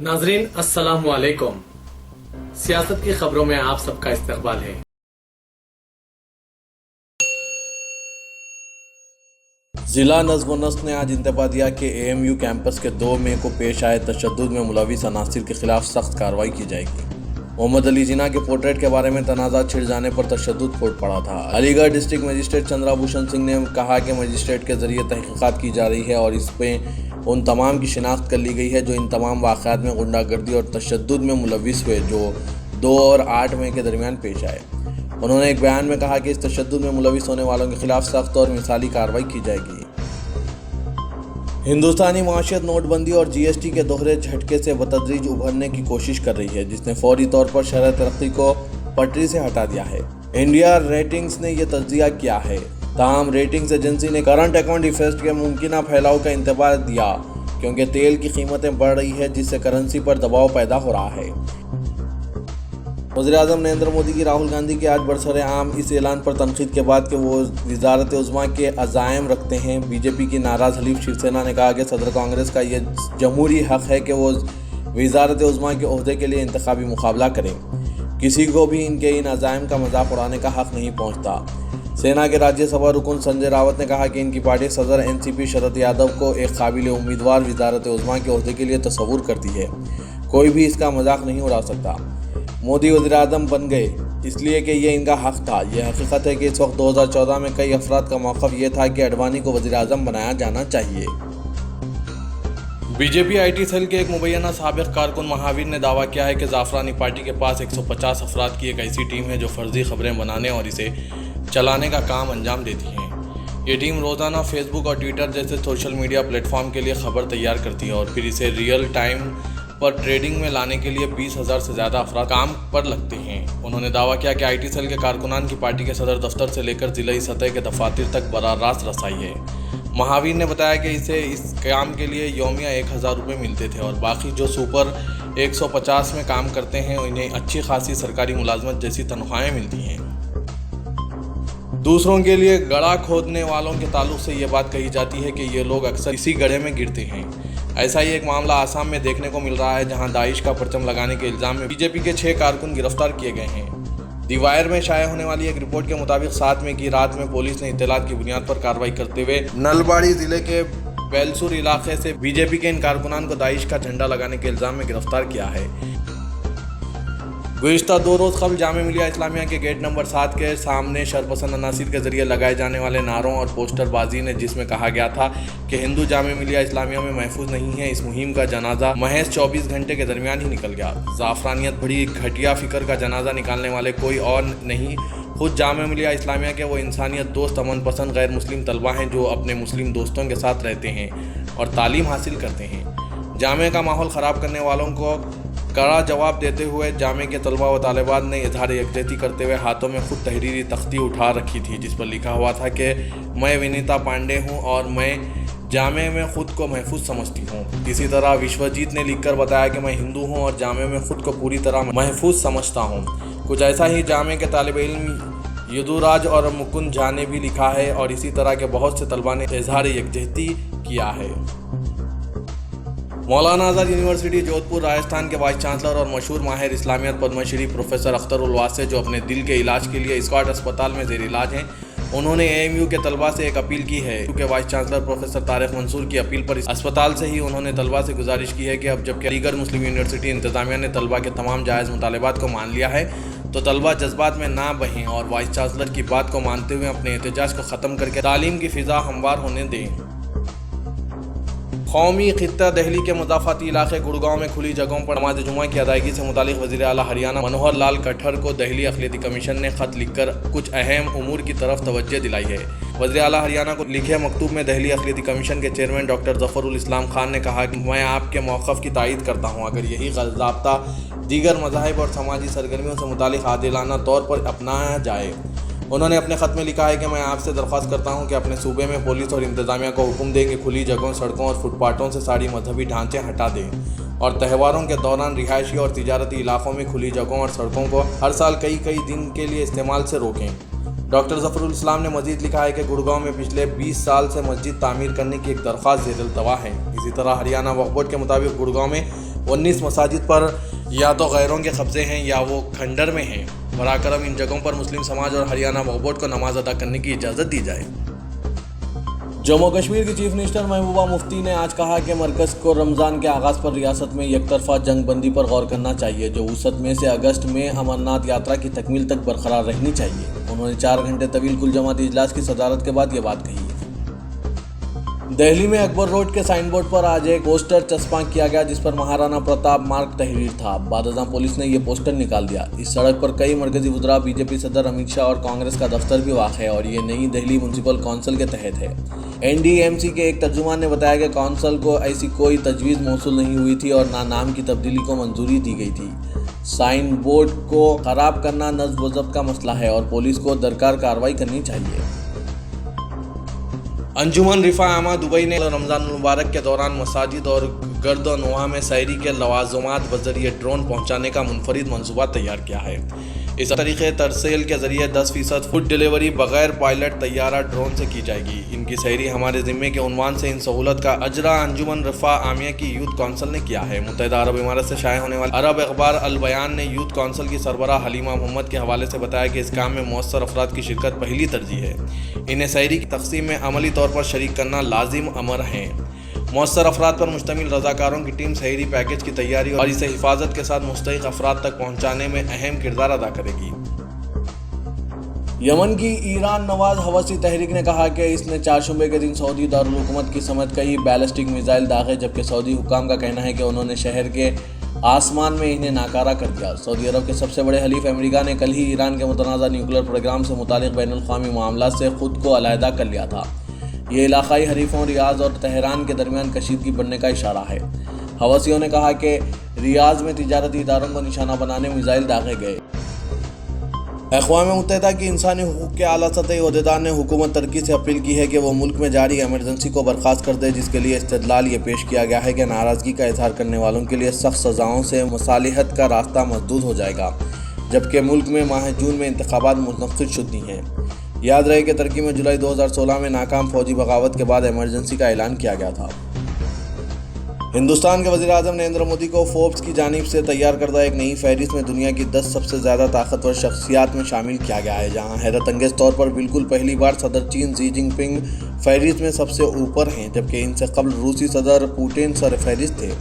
नाजरीन अस्सलाम वालेकुम। सियासत की खबरों में आप सबका इस्तकबाल है। जिला नज़्म व नस्क ने आज इंतबा दिया कि AMU कैंपस के 2 मई को पेश आए तशद्दुद में मुलविस अनासिर के खिलाफ सख्त कार्रवाई की जाएगी। मोहम्मद अली जिन्ना के पोर्ट्रेट के बारे में तनाज़ा छिड़ जाने पर तशद्दुद फूट पड़ा था। अलीगढ़ डिस्ट्रिक्ट मजिस्ट्रेट चंद्राभूषण सिंह ने कहा कि मजिस्ट्रेट के जरिए तहकीकात की जा रही है और इस पर उन तमाम की शिनाख्त कर ली गई है जो इन तमाम वाक़यात में गुंडागर्दी और तशद्दुद में मुलविस हुए, जो 2 और 8 मई के दरमियान पेश आए। उन्होंने एक बयान में कहा कि इस तशद्दुद में मुलविस होने वालों के खिलाफ सख्त और मिसाली कार्रवाई की जाएगी। हिंदुस्तानी माशियत नोटबंदी और GST के दोहरे झटके से बतदरीज उभरने की कोशिश कर रही है, जिसने फौरी तौर पर शरह तरक्की को पटरी से हटा दिया है। इंडिया रेटिंग्स ने यह तज्जिया किया है। ताहम रेटिंग्स एजेंसी ने करंट अकाउंट डिफिसिट के मुमकिन फैलाव का इंतबाह दिया क्योंकि तेल की कीमतें बढ़ रही है, जिससे करेंसी पर दबाव पैदा हो रहा है। वज़ीर-ए-आज़म नरेंद्र मोदी की राहुल गांधी के आज बरसरे आम इस ऐलान पर तनकीद के बाद कि वो वज़ारत उज़्मा के अज़ाइम रखते हैं। बीजेपी की नाराज़ हलीफ शिवसेना ने कहा कि सदर कांग्रेस का ये जमहूरी हक़ है कि वो वज़ारत उज़्मा के ओहदे के लिए इंतखाबी मुकाबला करें। किसी को भी इनके इन अज़ाइम का मजाक उड़ाने का हक़ नहीं पहुँचता। सेना के राज्यसभा रुकन संजय रावत ने कहा कि इनकी पार्टी सदर NCP शरद यादव को एक काबिल उम्मीदवार वज़ारत उज़्मा के ओहदे के लिए तस्वुर करती है। कोई भी इसका मजाक नहीं उड़ा सकता। मोदी वज़ीर-ए-आज़म बन गए इसलिए कि ये इनका हक़ था। यह हकीकत है कि इस वक्त 2014 में कई अफराद का मौक़िफ़ ये था कि अडवाणी को वज़ीर-ए-आज़म बनाया जाना चाहिए। बीजेपी IT सेल के एक मुबैना साबिक़ कारकुन महावीर ने दावा किया है कि ज़ाफ़रानी पार्टी के पास 150 अफराद की एक ऐसी टीम है जो फ़र्ज़ी खबरें बनाने और इसे चलाने का काम अंजाम देती है। ये टीम रोज़ाना फेसबुक और ट्विटर जैसे सोशल मीडिया प्लेटफॉर्म के लिए खबर तैयार करती है और फिर इसे रियल टाइम पर ट्रेडिंग में लाने के लिए 20,000 से ज़्यादा अफराद काम पर लगते हैं। उन्होंने दावा किया कि IT सेल के कारकुनान की पार्टी के सदर दफ्तर से लेकर ज़िलाई सतह के दफातर तक बराह रास्त रसाई है। महावीर ने बताया कि इसे इस काम के लिए यौमिया 1,000 रुपये मिलते थे और बाकी जो सुपर 150 में काम करते हैं उन्हें अच्छी खासी सरकारी मुलाजमत जैसी तनख्वाहें मिलती हैं। दूसरों के लिए गड़ा खोदने वालों के ताल्लुक से ये बात कही जाती है कि ये लोग अक्सर इसी गड्ढे में गिरते हैं। ऐसा ही एक मामला आसाम में देखने को मिल रहा है, जहां दाइश का परचम लगाने के इल्ज़ाम में बीजेपी के 6 कारकुन गिरफ्तार किए गए हैं। दी वायर में शाया होने वाली एक रिपोर्ट के मुताबिक 7 मई की रात में पुलिस ने इत्तलात की बुनियाद पर कार्रवाई करते हुए नलबाड़ी ज़िले के बेलसुर इलाके से बीजेपी के इन कारकुनान को दाइश का झंडा लगाने के इल्ज़ाम में गिरफ्तार किया है। गुज़िश्ता 2 रोज़ कबल जामिया मिलिया इस्लामिया के गेट नंबर 7 के सामने शरपसंद अनासिर के ज़रिए लगाए जाने वाले नारों और पोस्टरबाजी ने, जिसमें कहा गया था कि हिंदू जामिया मिलिया इस्लामिया में महफूज नहीं है, इस मुहिम का जनाजा महज 24 घंटे के दरमियान ही निकल गया। ज़ाफ़रानियत बड़ी घटिया फ़िक्र का जनाजा निकालने वाले कोई और नहीं, खुद जामिया मिलिया इस्लामिया के वो इंसानियत दोस्त अमन पसंद गैर मुस्लिम तलबा हैं जो अपने मुस्लिम दोस्तों के साथ रहते हैं और तालीम हासिल करते हैं। जामिया का माहौल ख़राब करने वालों को कड़ा जवाब देते हुए जामे के तलबा व तालिबात ने इजहार यकजहती करते हुए हाथों में खुद तहरीरी तख्ती उठा रखी थी, जिस पर लिखा हुआ था कि मैं विनीता पांडे हूं और मैं जामे में ख़ुद को महफूज समझती हूं। इसी तरह विश्वजीत ने लिखकर बताया कि मैं हिंदू हूं और जामे में ख़ुद को पूरी तरह महफूज समझता हूं। कुछ ऐसा ही जामे के तालिब इल्म यदुराज और मुकुंद झा ने भी लिखा है और इसी तरह के बहुत से तलबा ने इजहार यकजहती किया है। मौलाना आज़ाद यूनिवर्सिटी जोधपुर राजस्थान के वाइस चांसलर और मशहूर माहिर इस्लामियत पद्मश्री प्रोफेसर अख्तर उल वासे, जो अपने दिल के इलाज के लिए स्कॉट अस्पताल में ज़ेर इलाज हैं, उन्होंने AMU के तलबा से एक अपील की है। क्योंकि vice chancellor professor Tariq Mansoor की अपील पर इस अस्पताल से ही उन्होंने तलबा से गुजारिश की है कि अब जबकि अलीगढ़ मुस्लिम यूनिवर्सिटी इंतज़ामिया ने तलबा के तमाम जायज़ मुतालिबात को मान लिया है, तो तलबा जज्बात में ना बहें और वाइस चांसलर की बात को मानते हुए अपने एहतजाज को ख़त्म करके तालीम की फ़िज़ा हमवार होने दें। कौमी खित्ता दिल्ली के मुज़ाफ़ाती इलाके गुड़गांव में खुली जगहों पर नमाज जुमा की अदायगी से मुतालिक वज़ीर आला हरियाणा मनोहर लाल खट्टर को दिल्ली अक़लियती कमीशन ने ख़त लिखकर कुछ अहम उमूर की तरफ तवज्जो दिलाई है। वज़ीर आला हरियाणा को लिखे मकतूब में दिल्ली अक़लियती कमीशन के चेयरमैन डॉक्टर ज़फ़रुल इस्लाम खान ने कहा कि मैं आपके मौक़िफ़ की तायीद करता हूँ। अगर यही ज़ाब्ता दीगर मज़ाहिब और समाजी सरगर्मियों से मुतालिक आदिलाना तौर पर अपनाया जाए। उन्होंने अपने ख़त में लिखा है कि मैं आपसे दरख्वास्त करता हूं कि अपने सूबे में पुलिस और इंतज़ामिया को हुक्म दें कि खुली जगहों, सड़कों और फुटपाथों से सारी मजहबी ढांचे हटा दें और त्योहारों के दौरान रिहायशी और तिजारती इलाकों में खुली जगहों और सड़कों को हर साल कई दिन के लिए इस्तेमाल से रोकें। डॉक्टर ज़फ़रुल इस्लाम ने मज़ीद लिखा है कि गुड़गांव में पिछले 20 साल से मस्जिद तामीर करने की एक दरख्वास्त ज़ेर-ए-अल्तवा है। इसी तरह हरियाणा वक्फ बोर्ड के मुताबिक गुड़गांव में 19 مساجد پر یا تو غیروں کے قبضے ہیں یا وہ کھنڈر میں ہیں۔ براہ کرم ان جگہوں پر مسلم سماج اور ہریانہ وقف بورڈ کو نماز ادا کرنے کی اجازت دی جائے۔ جموں کشمیر کی چیف منسٹر محبوبہ مفتی نے آج کہا کہ مرکز کو رمضان کے آغاز پر ریاست میں یک طرفہ جنگ بندی پر غور کرنا چاہیے، جو وسط میں سے اگست میں امرناتھ یاترا کی تکمیل تک برقرار رہنی چاہیے۔ انہوں نے 4 گھنٹے طویل کل جماعتی اجلاس کی صدارت کے بعد یہ بات کہی۔ دہلی میں اکبر روڈ کے سائن بورڈ پر آج ایک پوسٹر چسپاں کیا گیا جس پر مہارانا پرتاپ مارگ تحریر تھا۔ بعد ازاں پولیس نے یہ پوسٹر نکال دیا۔ اس سڑک پر کئی مرکزی وزراء، بی جے پی صدر امت شاہ اور کانگریس کا دفتر بھی واقع ہے اور یہ نئی دہلی میونسپل کونسل کے تحت ہے۔ این ڈی ایم سی کے ایک ترجمان نے بتایا کہ کونسل کو ایسی کوئی تجویز موصول نہیں ہوئی تھی اور نہ نام کی تبدیلی کو منظوری دی گئی تھی۔ سائن بورڈ کو خراب کرنا نظم و ضبط کا مسئلہ ہے اور پولیس کو درکار کارروائی کرنی چاہیے۔ انجمن رفاع عامہ دبئی نے رمضان المبارک کے دوران مساجد اور گرد و نواح میں سحری کے لوازمات بذریعہ ڈرون پہنچانے کا منفرد منصوبہ تیار کیا ہے۔ اس طریقے ترسیل کے ذریعے 10% فوڈ ڈیلیوری بغیر پائلٹ طیارہ ڈرون سے کی جائے گی۔ ان کی سحری ہمارے ذمے کے عنوان سے ان سہولت کا اجرا انجمن رفاع عامیہ کی یوتھ کونسل نے کیا ہے۔ متحدہ عرب امارات سے شائع ہونے والے عرب اخبار البیان نے یوتھ کونسل کی سربراہ حلیمہ محمد کے حوالے سے بتایا کہ اس کام میں مؤثر افراد کی شرکت پہلی ترجیح ہے۔ انہیں سحری کی تقسیم میں عملی طور پر شریک کرنا لازم امر ہے۔ مؤثر افراد پر مشتمل رضاکاروں کی ٹیم سحری پیکج کی تیاری اور اسے حفاظت کے ساتھ مستحق افراد تک پہنچانے میں اہم کردار ادا کرے گی۔ یمن کی ایران نواز حوثی تحریک نے کہا کہ اس نے 4 شنبے کے دن سعودی دارالحکومت کی سمت کئی بیلسٹک میزائل داغے، جبکہ سعودی حکام کا کہنا ہے کہ انہوں نے شہر کے آسمان میں انہیں ناکارہ کر دیا۔ سعودی عرب کے سب سے بڑے حلیف امریکہ نے کل ہی ایران کے متنازع نیوکلیر پروگرام سے متعلق بین الاقوامی معاملات سے خود کو علیحدہ کر لیا تھا۔ یہ علاقائی حریفوں ریاض اور تہران کے درمیان کشیدگی بڑھنے کا اشارہ ہے۔ حوثیوں نے کہا کہ ریاض میں تجارتی اداروں کو نشانہ بنانے میزائل داغے گئے۔ اقوام متحدہ کی انسانی حقوق کے اعلیٰ سطحی عہدیدار نے حکومت ترکی سے اپیل کی ہے کہ وہ ملک میں جاری ایمرجنسی کو برخاست کر دے، جس کے لیے استدلال یہ پیش کیا گیا ہے کہ ناراضگی کا اظہار کرنے والوں کے لیے سخت سزاؤں سے مصالحت کا راستہ مسدود ہو جائے گا، جبکہ ملک میں ماہ جون میں انتخابات منعقد شدنی ہیں۔ یاد رہے کہ ترکی میں جولائی 2016 میں ناکام فوجی بغاوت کے بعد ایمرجنسی کا اعلان کیا گیا تھا۔ ہندوستان کے وزیر اعظم نریندر مودی کو فوربس کی جانب سے تیار کردہ ایک نئی فہرست میں دنیا کی 10 سب سے زیادہ طاقتور شخصیات میں شامل کیا گیا ہے، جہاں حیرت انگیز طور پر بالکل پہلی بار صدر چین شی جن پنگ فہرست میں سب سے اوپر ہیں، جبکہ ان سے قبل روسی صدر پوٹن سر فہرست تھے۔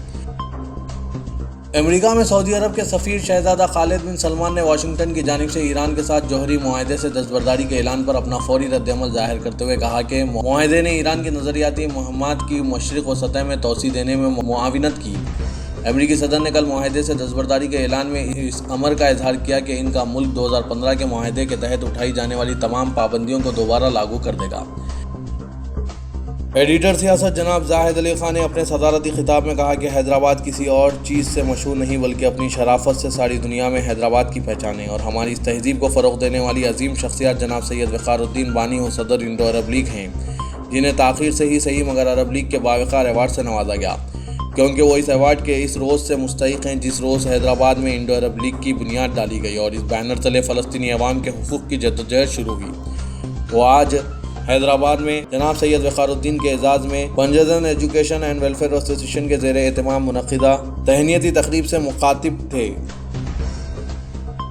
امریکہ میں سعودی عرب کے سفیر شہزادہ خالد بن سلمان نے واشنگٹن کی جانب سے ایران کے ساتھ جوہری معاہدے سے دستبرداری کے اعلان پر اپنا فوری رد عمل ظاہر کرتے ہوئے کہا کہ معاہدے نے ایران کی نظریاتی مہمات کی مشرق و سطح میں توسیع دینے میں معاونت کی۔ امریکی صدر نے کل معاہدے سے دستبرداری کے اعلان میں اس امر کا اظہار کیا کہ ان کا ملک 2015 کے معاہدے کے تحت اٹھائی جانے والی تمام پابندیوں کو دوبارہ لاگو کر دے گا۔ ایڈیٹر سیاست جناب زاہد علی خان نے اپنے صدارتی خطاب میں کہا کہ حیدرآباد کسی اور چیز سے مشہور نہیں بلکہ اپنی شرافت سے ساری دنیا میں حیدرآباد کی پہچان ہے، اور ہماری اس تہذیب کو فروغ دینے والی عظیم شخصیات جناب سید وقار الدین بانی و صدر انڈو عرب لیگ ہیں، جنہیں تاخیر سے ہی صحیح مگر عرب لیگ کے باوقار ایوارڈ سے نوازا گیا، کیونکہ وہ اس ایوارڈ کے اس روز سے مستحق ہیں جس روز حیدرآباد میں انڈو عرب لیگ کی بنیاد ڈالی گئی اور اس بینر تلے فلسطینی عوام کے حقوق کی جدوجہد شروع ہوئی۔ وہ آج حیدرآباد میں جناب سید وقار الدین کے اعزاز میں پنجدن ایجوکیشن اینڈ ویلفیئر ایسوسیشن کے زیر اہتمام منعقدہ تہنیتی تقریب سے مخاطب تھے۔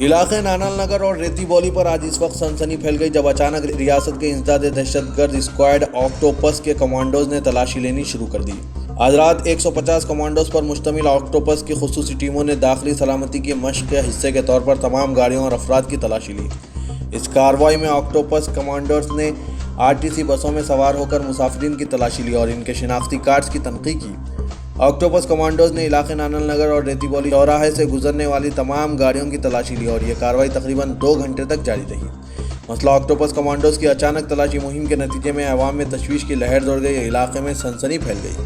علاقے نانال نگر اور ریتی بولی پر آج اس وقت سنسنی پھیل گئی جب اچانک ریاست کے انسداد دہشت گرد اسکواڈ آکٹوپس کے کمانڈوز نے تلاشی لینی شروع کر دی۔ آج رات 150 کمانڈوز پر مشتمل آکٹوپس کی خصوصی ٹیموں نے داخلی سلامتی کی مشق کے حصے کے طور پر تمام گاڑیوں اور افراد کی تلاشی لی۔ اس کارروائی میں آکٹوپس کمانڈوز نے RTC بسوں میں سوار ہو کر مسافرین کی تلاشی لی اور ان کے شناختی کارڈز کی تنقیح کی۔ آکٹوپس کمانڈوز نے علاقے نانال نگر اور ریتی بولی چوراہے سے گزرنے والی تمام گاڑیوں کی تلاشی لی اور یہ کارروائی تقریباً 2 گھنٹے تک جاری رہی۔ مسئلہ آکٹوپس کمانڈوز کی اچانک تلاشی مہم کے نتیجے میں عوام میں تشویش کی لہر دوڑ گئی، علاقے میں سنسنی پھیل گئی۔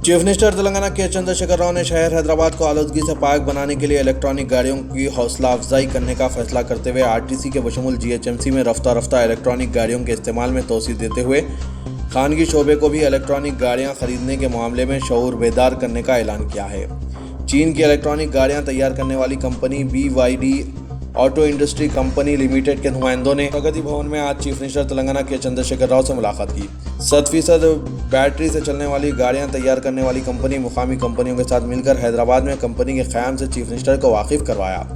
چیف منسٹر تلنگانہ کے چندر شیکھر راؤ نے شہر حیدرآباد کو آلودگی سے پاک بنانے کے لیے الیکٹرانک گاڑیوں کی حوصلہ افزائی کرنے کا فیصلہ کرتے ہوئے RTC کے بشمول GHMC میں رفتہ رفتہ الیکٹرانک گاڑیوں کے استعمال میں توسیع دیتے ہوئے خانگی شعبے کو بھی الیکٹرانک گاڑیاں خریدنے کے معاملے میں شعور بیدار کرنے کا اعلان کیا ہے۔ چین کی الیکٹرانک گاڑیاں تیار کرنے والی company BYD auto industry company limited के नुमाइंदों ने प्रगति भवन में आज चीफ मिनिस्टर तेलंगाना के चंद्रशेखर राव से मुलाकात की। 100% बैटरी से चलने वाली गाड़ियां तैयार करने वाली कंपनी मुकामी कंपनियों के साथ मिलकर हैदराबाद में कंपनी के क़याम से चीफ मिनिस्टर को वाकिफ़ करवाया,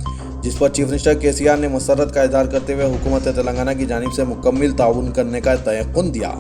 जिस पर चीफ मिनिस्टर केसीआर ने मसरत का इजहार करते हुए हुकूमत तेलंगाना की जानिब से मुकम्मल ताउन करने का तयक़ुन दिया।